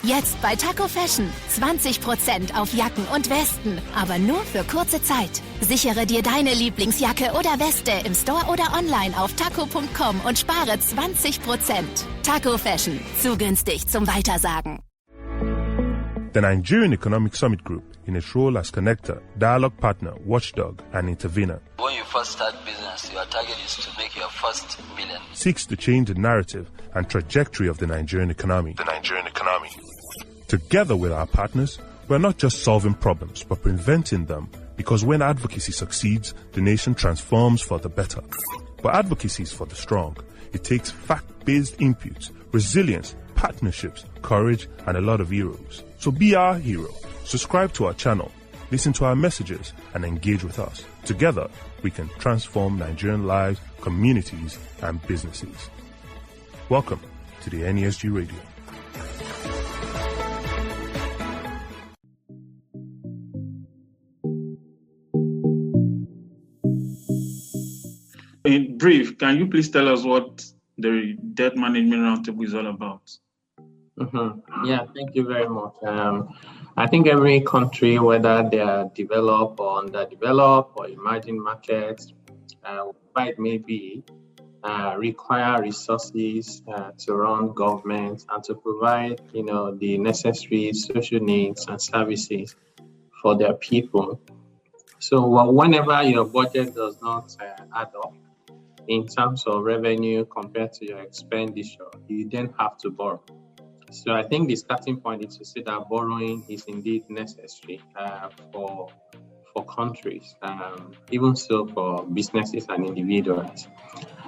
Jetzt bei Taco Fashion 20% auf Jacken und Westen, aber nur für kurze Zeit. Sichere dir deine Lieblingsjacke oder Weste im Store oder online auf taco.com und spare 20%. Taco Fashion, zu günstig zum Weitersagen. The Nigerian Economic Summit Group, in its role as connector, dialogue partner, watchdog, and intervener, when you first start business, your target is to make your first million. Seeks to change the narrative and trajectory of the Nigerian economy. Together with our partners, we're not just solving problems, but preventing them, because when advocacy succeeds, the nation transforms for the better. But advocacy is for the strong. It takes fact-based inputs, resilience, partnerships, courage, and a lot of heroes. So be our hero. Subscribe to our channel, listen to our messages, and engage with us. Together, we can transform Nigerian lives, communities, and businesses. Welcome to the NESG Radio. In brief, can you please tell us what the Debt Management Roundtable is all about? Yeah, thank you very much. I think every country, whether they are developed or underdeveloped or emerging markets, where it may be, require resources to run government and to provide, the necessary social needs and services for their people. So whenever your budget does not add up in terms of revenue compared to your expenditure, you then have to borrow. So I think the starting point is to say that borrowing is indeed necessary for countries, even so for businesses and individuals.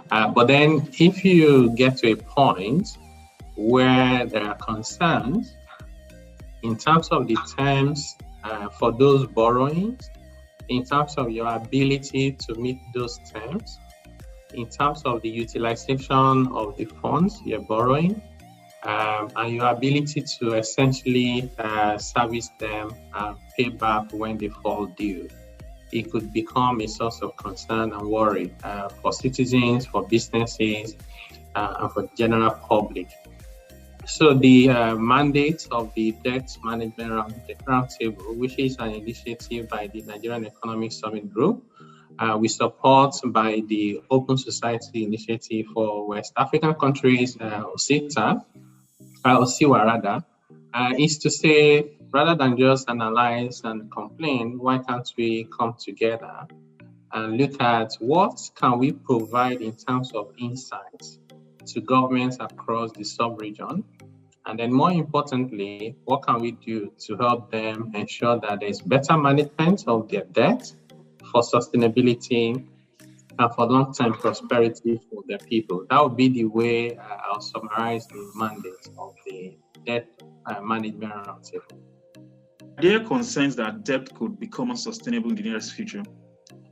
But then if you get to a point where there are concerns in terms of the terms for those borrowings, in terms of your ability to meet those terms, in terms of the utilization of the funds you're borrowing, and your ability to essentially service them and pay back when they fall due, it could become a source of concern and worry for citizens, for businesses, and for the general public. So the mandate of the Debt Management Roundtable, which is an initiative by the Nigerian Economic Summit Group, we support by the Open Society Initiative for West African Countries, OSIWA rather, is to say, rather than just analyze and complain, why can't we come together and look at what can we provide in terms of insights to governments across the sub-region? And then more importantly, what can we do to help them ensure that there's better management of their debt for sustainability and for long-term prosperity for their people? That would be the way I'll summarize the mandate of the Debt Management Roundtable. Are there concerns that debt could become unsustainable in the nearest future?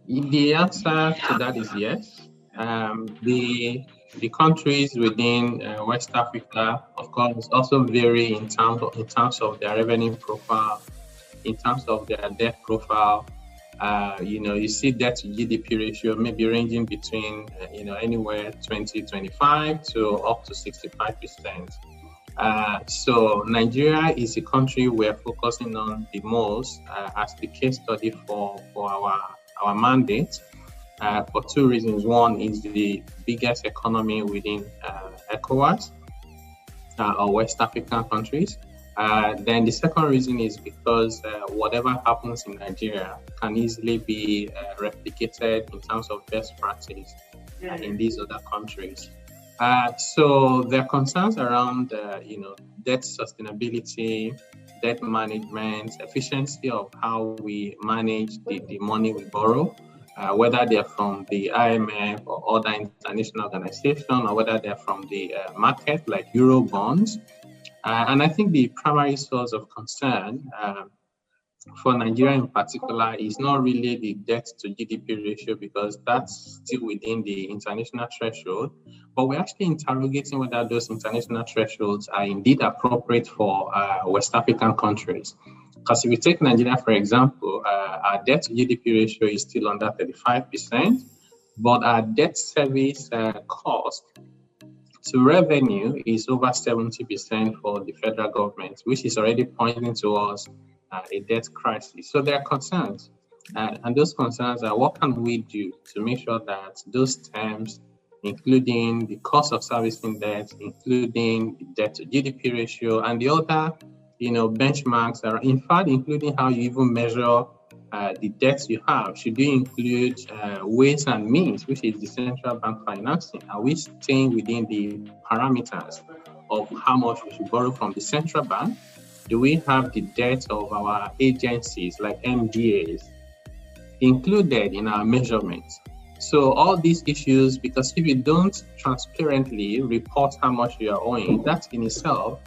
The answer to that is yes. The countries within West Africa, of course, also vary in terms of their revenue profile, in terms of their debt profile. You see debt to GDP ratio maybe ranging between, anywhere 20-25 to up to 65%. So Nigeria is a country we're focusing on the most as the case study for our mandate for two reasons. One is the biggest economy within Ecowas or West African countries. Then the second reason is because whatever happens in Nigeria can easily be replicated in terms of best practice in these other countries. So there are concerns around, debt sustainability, debt management, efficiency of how we manage the money we borrow, whether they're from the IMF or other international organizations, or whether they're from the market like Euro bonds. And I think the primary source of concern for Nigeria in particular is not really the debt to GDP ratio, because that's still within the international threshold, but we're actually interrogating whether those international thresholds are indeed appropriate for West African countries. Because if we take Nigeria, for example, our debt to GDP ratio is still under 35%, but our debt service cost So revenue is over 70% for the federal government, which is already pointing towards a debt crisis. So there are concerns, and those concerns are what can we do to make sure that those terms, including the cost of servicing debt, including the debt to GDP ratio, and the other, benchmarks are, in fact, including how you even measure the debts you have. Should you include ways and means, which is the central bank financing? Are we staying within the parameters of how much we should borrow from the central bank? Do we have the debt of our agencies like MDAs included in our measurements? So all these issues, because if you don't transparently report how much you are owing, that in itself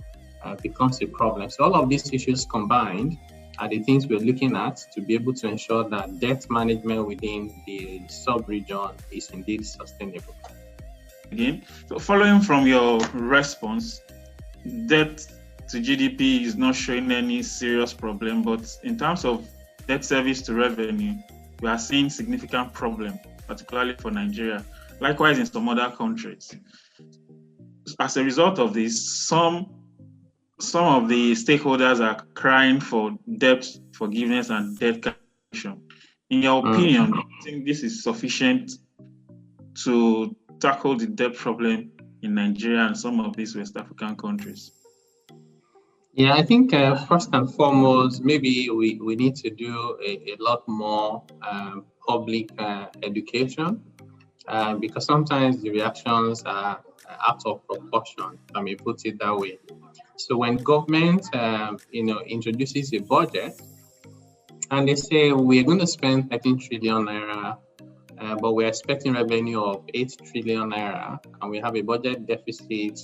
becomes a problem. So all of these issues combined are the things we're looking at to be able to ensure that debt management within the sub-region is indeed sustainable. Again, so following from your response, debt to GDP is not showing any serious problem, but in terms of debt service to revenue, we are seeing significant problem, particularly for Nigeria, likewise in some other countries. As a result of this, some of the stakeholders are crying for debt forgiveness and debt cancellation. In your opinion, do you think this is sufficient to tackle the debt problem in Nigeria and some of these West African countries? Yeah, I think first and foremost, maybe we need to do a lot more public education because sometimes the reactions are out of proportion, I may put it that way. So when government, introduces a budget and they say we're going to spend 13 trillion naira, but we're expecting revenue of 8 trillion naira, and we have a budget deficit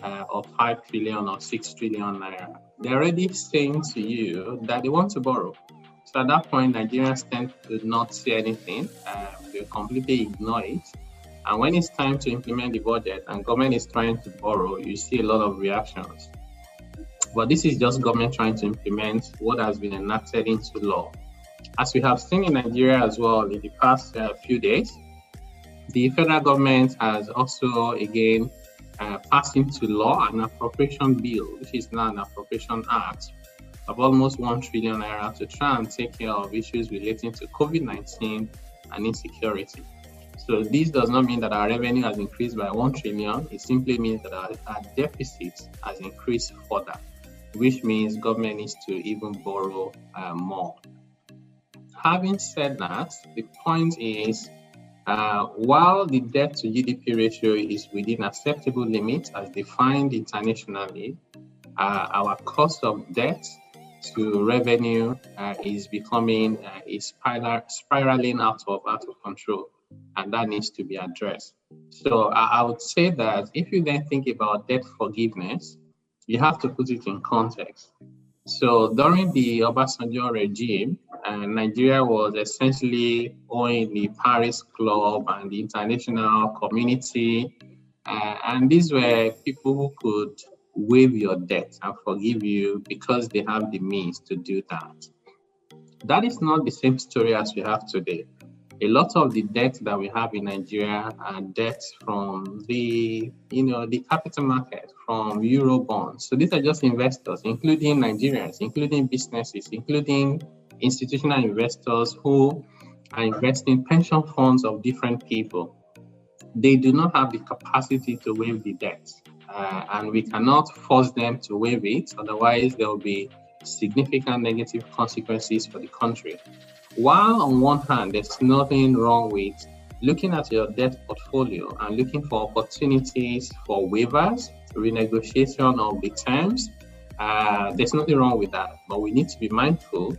of 5 trillion or 6 trillion naira, they're already saying to you that they want to borrow. So at that point, Nigerians tend to not say anything. They completely ignore it. And when it's time to implement the budget and government is trying to borrow, you see a lot of reactions. But this is just government trying to implement what has been enacted into law. As we have seen in Nigeria as well in the past few days, the federal government has also again passed into law an appropriation bill, which is now an appropriation act of almost 1 trillion naira to try and take care of issues relating to COVID-19 and insecurity. So this does not mean that our revenue has increased by 1 trillion. It simply means that our deficit has increased further, which means government needs to even borrow more. Having said that, the point is, while the debt to GDP ratio is within acceptable limits as defined internationally, our cost of debt to revenue is becoming spiraling out of control, and that needs to be addressed. So I would say that if you then think about debt forgiveness, you have to put it in context. So during the Obasanjo regime, Nigeria was essentially owing the Paris Club and the international community. And these were people who could waive your debt and forgive you because they have the means to do that. That is not the same story as we have today. A lot of the debt that we have in Nigeria are debts from the capital market, from Euro bonds. So these are just investors, including Nigerians, including businesses, including institutional investors who are investing pension funds of different people. They do not have the capacity to waive the debt, and we cannot force them to waive it. Otherwise, there will be significant negative consequences for the country. While on one hand, there's nothing wrong with looking at your debt portfolio and looking for opportunities for waivers, renegotiation of the terms, there's nothing wrong with that. But we need to be mindful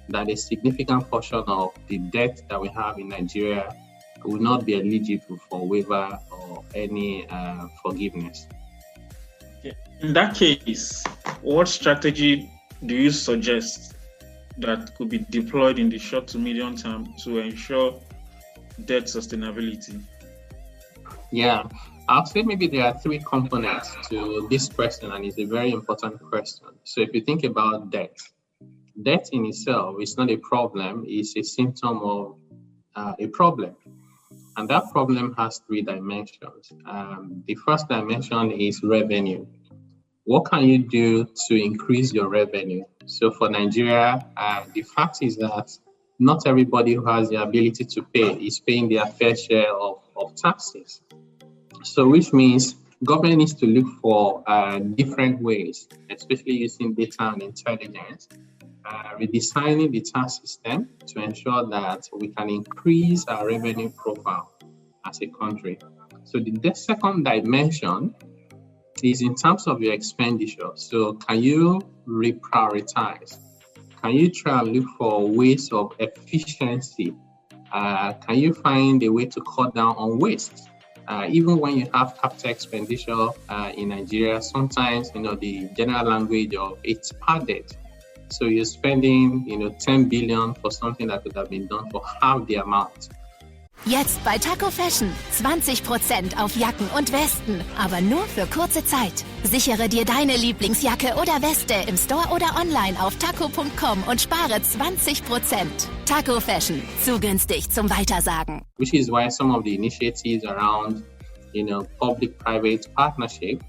that a significant portion of the debt that we have in Nigeria will not be eligible for waiver or any forgiveness. In that case, what strategy do you suggest that could be deployed in the short to medium term to ensure debt sustainability? Yeah, I'll say maybe there are three components to this question, and it's a very important question. So if you think about debt in itself is not a problem, it's a symptom of a problem. And that problem has three dimensions. The first dimension is revenue. What can you do to increase your revenue? So for Nigeria, the fact is that not everybody who has the ability to pay is paying their fair share of taxes. So which means government needs to look for different ways, especially using data and intelligence, redesigning the tax system to ensure that we can increase our revenue profile as a country. So the second dimension is in terms of your expenditure. So can you reprioritize? Can you try and look for ways of efficiency? Can you find a way to cut down on waste? Even when you have capital expenditure in Nigeria, sometimes, the general language of it's padded. So you're spending, 10 billion for something that could have been done for half the amount. Jetzt bei Taco Fashion 20% auf Jacken und Westen, aber nur für kurze Zeit. Sichere dir deine Lieblingsjacke oder Weste im Store oder online auf taco.com und spare 20%. Taco Fashion, zu günstig zum Weitersagen. Which is why some of the initiatives around, public-private partnership,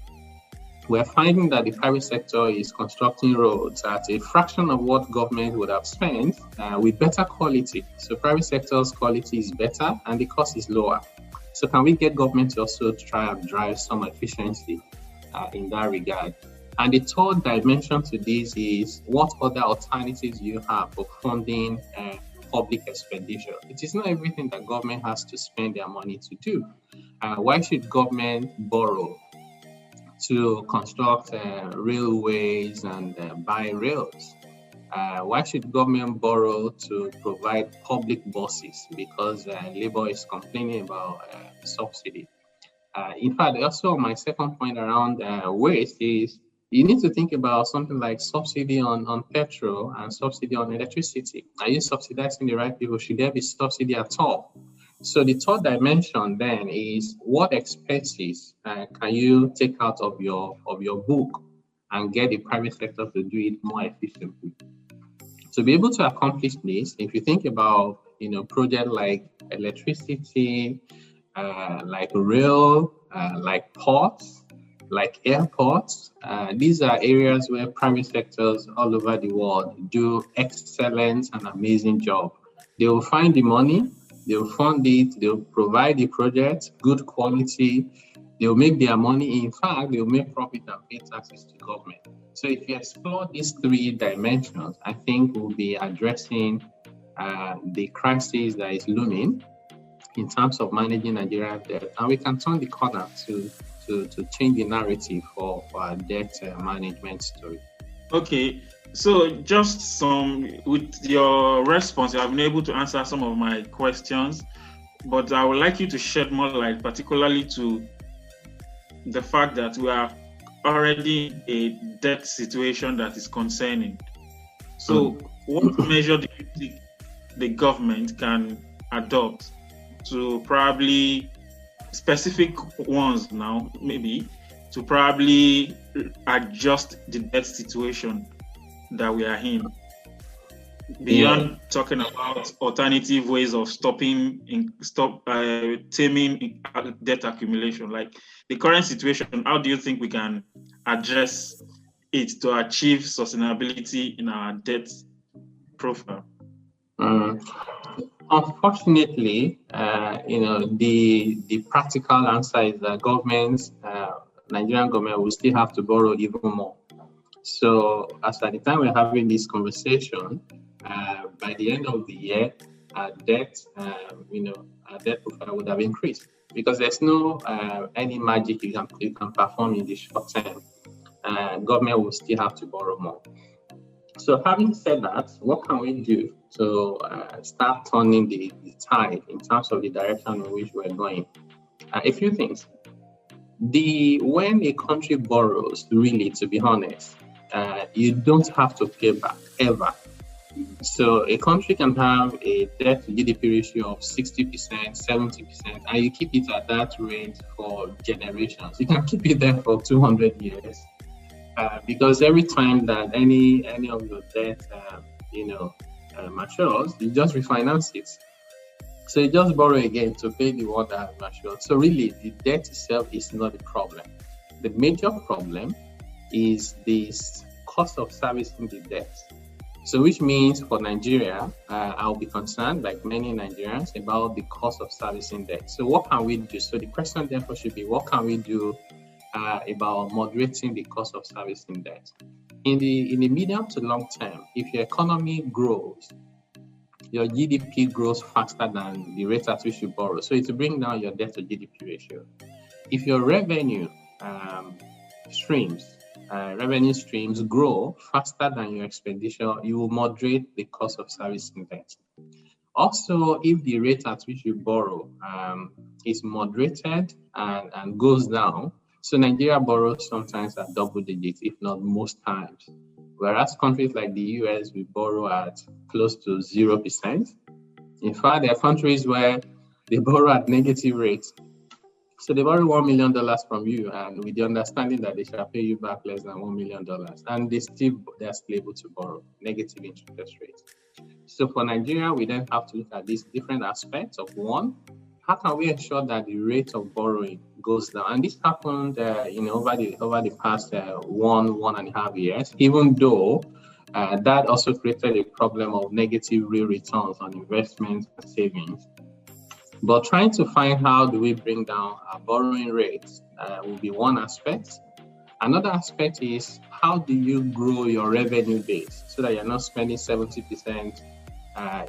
we're finding that the private sector is constructing roads at a fraction of what government would have spent with better quality. So private sector's quality is better and the cost is lower. So can we get government to also try and drive some efficiency in that regard? And the third dimension to this is what other alternatives you have for funding public expenditure. It is not everything that government has to spend their money to do. Why should government borrow to construct railways and buy rails? Why should government borrow to provide public buses? Because Labour is complaining about subsidy. In fact, also my second point around waste is you need to think about something like subsidy on petrol and subsidy on electricity. Are you subsidizing the right people? Should there be subsidy at all? So the third dimension then is what expenses can you take out of your book and get the private sector to do it more efficiently. To be able to accomplish this, if you think about projects like electricity, like rail, like ports, like airports, these are areas where private sectors all over the world do excellent and amazing job. They will find the money. They'll fund it, they'll provide the project, good quality, they'll make their money. In fact, they'll make profit and pay taxes to government. So if you explore these three dimensions, I think we'll be addressing the crisis that is looming in terms of managing Nigerian debt. And we can turn the corner to change the narrative for our debt management story. Okay. So just with your response, I've been able to answer some of my questions, but I would like you to shed more light, particularly to the fact that we are already in a debt situation that is concerning. So what measure do you think the government can adopt to probably specific ones now, maybe, to probably adjust the debt situation that we are in, beyond talking about alternative ways of taming debt accumulation? Like the current situation, how do you think we can address it to achieve sustainability in our debt profile? Unfortunately, the practical answer is that Nigerian government will still have to borrow even more. So as at the time we're having this conversation, by the end of the year, our debt profile would have increased because there's no any magic you can perform in the short term. Government will still have to borrow more. So having said that, what can we do to start turning the tide in terms of the direction in which we're going? A few things. When a country borrows, really, to be honest, you don't have to pay back ever. So a country can have a debt to GDP ratio of 60%, 70%, and you keep it at that rate for generations. You can keep it there for 200 years. Because every time that any of your debt, matures, you just refinance it. So you just borrow again to pay the one that has matured. So really, the debt itself is not the problem. The major problem is this cost of servicing the debt. So which means for Nigeria, I'll be concerned, like many Nigerians, about the cost of servicing debt. So what can we do? So the question therefore should be, what can we do about moderating the cost of servicing debt? In the medium to long term, if your economy grows, your GDP grows faster than the rate at which you borrow. So it will bring down your debt to GDP ratio. If your revenue streams grow faster than your expenditure, you will moderate the cost of servicing debt. Also, if the rate at which you borrow is moderated and goes down, so Nigeria borrows sometimes at double digits, if not most times. Whereas countries like the US, we borrow at close to 0%. In fact, there are countries where they borrow at negative rates. So they borrow $1 million from you, and with the understanding that they shall pay you back less than $1 million, and they're still able to borrow negative interest rates. So for Nigeria, we then have to look at these different aspects of one, how can we ensure that the rate of borrowing goes down? And this happened, over the past 1.5 years, even though that also created a problem of negative real returns on investments and savings. But trying to find how do we bring down our borrowing rates will be one aspect. Another aspect is how do you grow your revenue base so that you're not spending 70%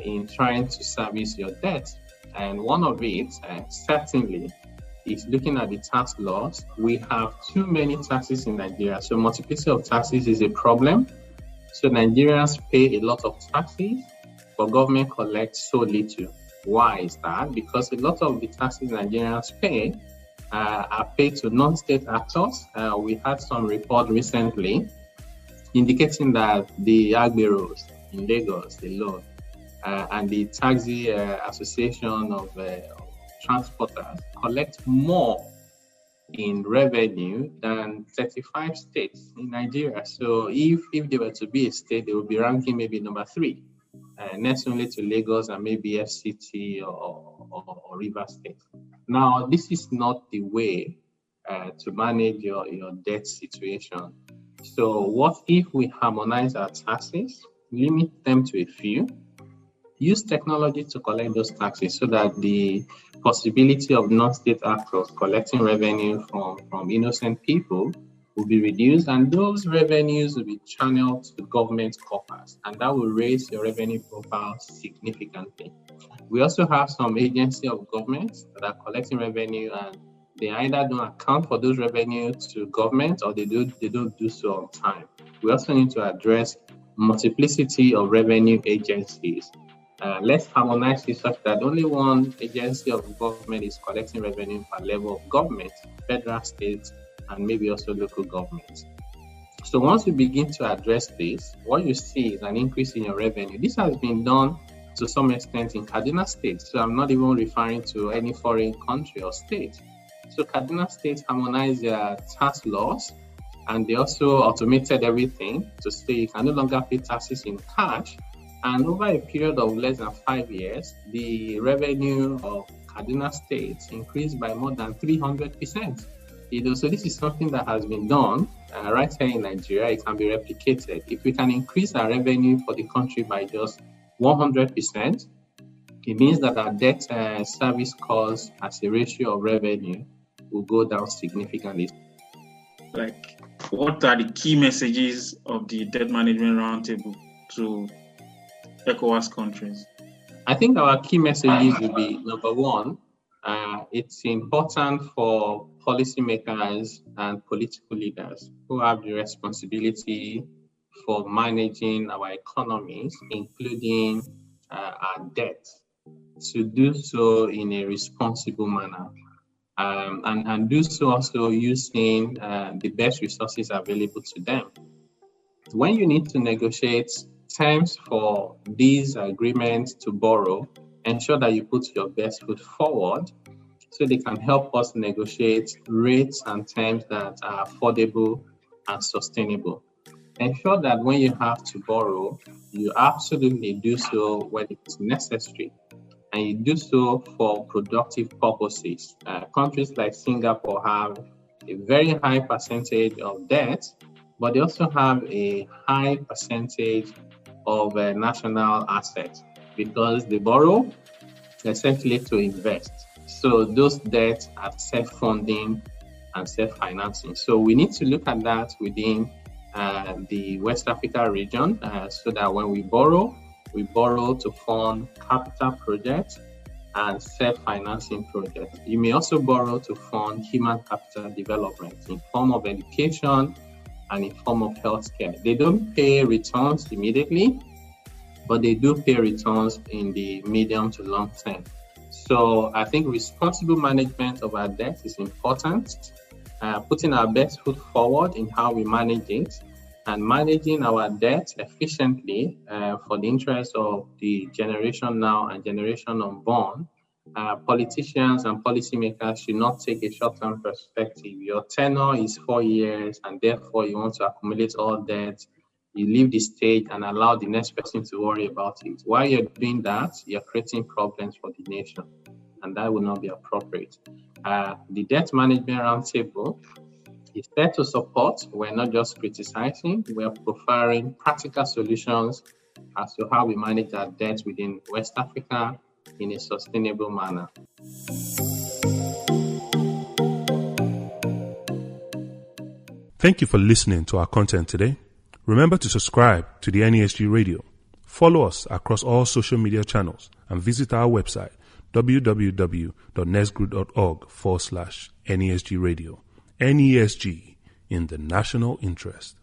in trying to service your debt. And one of it, certainly, is looking at the tax laws. We have too many taxes in Nigeria. So multiplicity of taxes is a problem. So Nigerians pay a lot of taxes, but government collects so little. Why is that? Because a lot of the taxes Nigerians pay are paid to non-state actors. We had some report recently indicating that the agberos in Lagos alone and the taxi association of transporters collect more in revenue than 35 states in Nigeria. So if they were to be a state, they would be ranking maybe number 3, next only to Lagos and maybe FCT or Rivers State. Now, this is not the way to manage your debt situation. So what if we harmonize our taxes, limit them to a few, use technology to collect those taxes so that the possibility of non-state actors collecting revenue from innocent people will be reduced, and those revenues will be channeled to government coffers, and that will raise your revenue profile significantly. We also have some agency of government that are collecting revenue, and they either don't account for those revenues to government or they don't do so on time. We also need to address multiplicity of revenue agencies. Let's harmonize it such that only one agency of government is collecting revenue per level of government, federal, state, and maybe also local governments. So once you begin to address this, what you see is an increase in your revenue. This has been done to some extent in Kaduna State. So I'm not even referring to any foreign country or state. So Kaduna State harmonized their tax laws, and they also automated everything to say you can no longer pay taxes in cash. And over a period of less than 5 years, the revenue of Kaduna State increased by more than 300%. So this is something that has been done right here in Nigeria. It can be replicated. If we can increase our revenue for the country by just 100%, it means that our debt service costs as a ratio of revenue will go down significantly. Like, what are the key messages of the debt management roundtable to Ecowas countries? I think our key messages will be, number one, it's important for policymakers and political leaders who have the responsibility for managing our economies, including our debt, to do so in a responsible manner, and do so also using the best resources available to them. When you need to negotiate terms for these agreements to borrow, ensure that you put your best foot forward so they can help us negotiate rates and terms that are affordable and sustainable. Ensure that when you have to borrow, you absolutely do so when it's necessary. and you do so for productive purposes. Countries like Singapore have a very high percentage of debt, but they also have a high percentage of national assets because they borrow essentially to invest. So those debts are self-funding and self-financing. So we need to look at that within the West Africa region so that when we borrow to fund capital projects and self-financing projects. You may also borrow to fund human capital development in form of education and in form of healthcare. They don't pay returns immediately, but they do pay returns in the medium to long term. So I think responsible management of our debt is important. Putting our best foot forward in how we manage it and managing our debt efficiently for the interest of the generation now and generation unborn. Politicians and policymakers should not take a short-term perspective. Your tenure is 4 years and therefore you want to accumulate all debt. You leave the stage and allow the next person to worry about it. While you're doing that, you're creating problems for the nation, and that will not be appropriate. The Debt Management Roundtable is there to support. We're not just criticizing, we're providing practical solutions as to how we manage our debt within West Africa in a sustainable manner. Thank you for listening to our content today. Remember to subscribe to the NESG Radio. Follow us across all social media channels and visit our website www.nesgru.org/NESG Radio. NESG in the national interest.